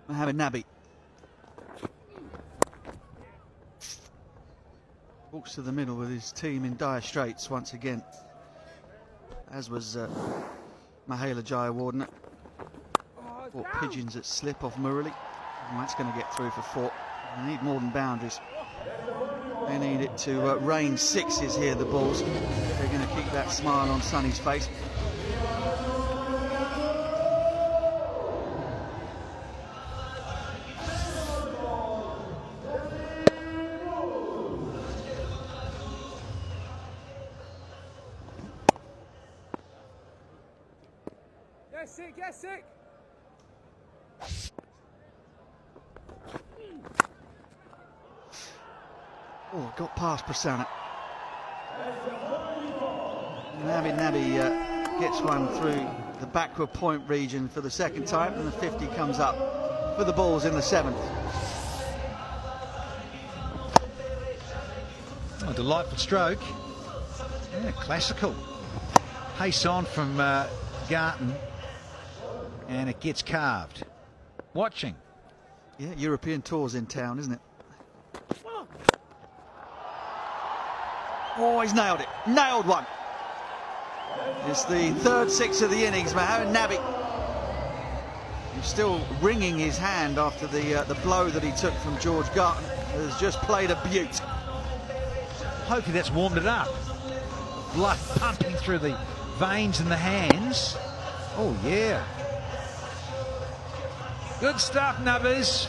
Mohamed Nabi. Walks to the middle with his team in dire straits once again, as was Mahela Jayawarden. Four pigeons at slip off Murali. And that's going to get through for 4. They need more than boundaries. They need it to rain 6s here, the Bulls. They're going to keep that smile on Sonny's face. Get sick. Oh, got past Prasanna. Nabi gets one through the backward point region for the second time, and the 50 comes up for the Bulls in the 7th. A delightful stroke. Yeah, classical. Pace on from Garton. And it gets carved. Watching. Yeah, European tours in town, isn't it? Oh, he's nailed it. Nailed one. It's the 3rd 6 of the innings. Mohamed Nabi. He's still wringing his hand after the blow that he took from George Garton. Has just played a beaut. Hopefully that's warmed it up. Blood pumping through the veins in the hands. Oh, yeah. Good stuff, Nubbers.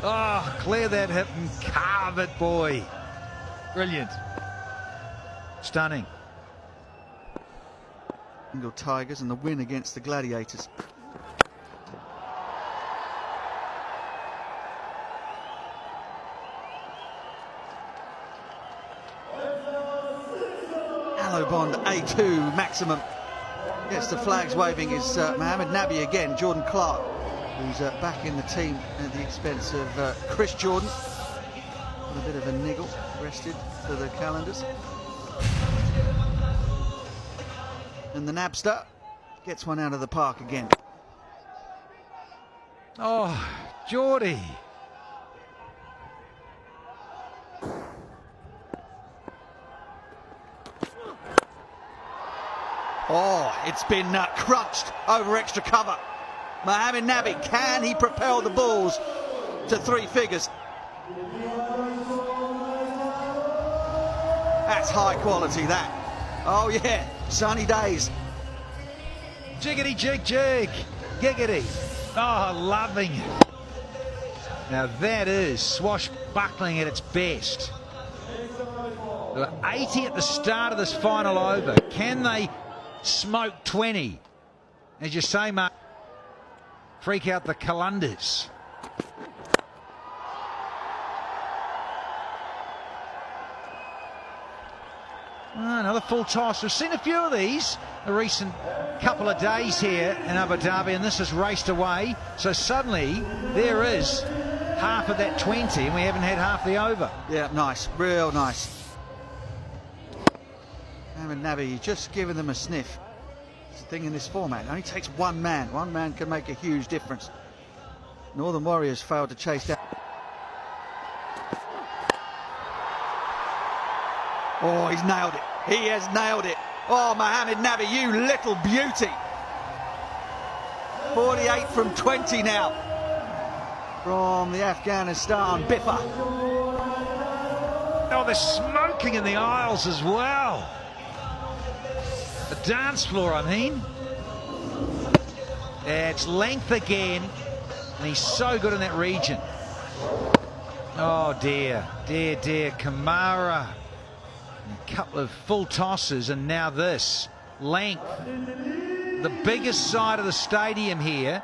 Oh, clear that hip and carve it, boy. Brilliant. Stunning. Bengal Tigers and the win against the Gladiators. Bond A2 maximum. Gets the flags waving is Mohamed Nabi again. Jordan Clark, who's back in the team at the expense of Chris Jordan. A bit of a niggle, rested for the calendars. And the Nabster gets one out of the park again. Oh, Geordie. Oh, it's been crunched over extra cover. Mohamed Nabi, can he propel the Bulls to 3 figures? That's high quality, that. Oh yeah, sunny days. Jiggity jig jig, giggity. Oh, loving it. Now that is swashbuckling at its best. There were 80 at the start of this final over. Can they smoke 20? As you say, Mark, freak out the Calunders. Another full toss. We've seen a few of these the recent couple of days here in Abu Dhabi, and this has raced away. So suddenly there is half of that 20, and we haven't had half the over. Yeah, nice, real nice. Mohamed Nabi just giving them a sniff. It's the thing in this format. It only takes one man. One man can make a huge difference. Northern Warriors failed to chase down. Oh, he's nailed it. He has nailed it. Oh, Mohamed Nabi, you little beauty. 48 from 20 now from the Afghanistan Biffa. Oh, they're smoking in the aisles as well. The dance floor, I mean. Yeah, it's length again, and he's so good in that region. Oh dear, dear, dear. Kamara. A couple of full tosses, and now this length. The biggest side of the stadium here.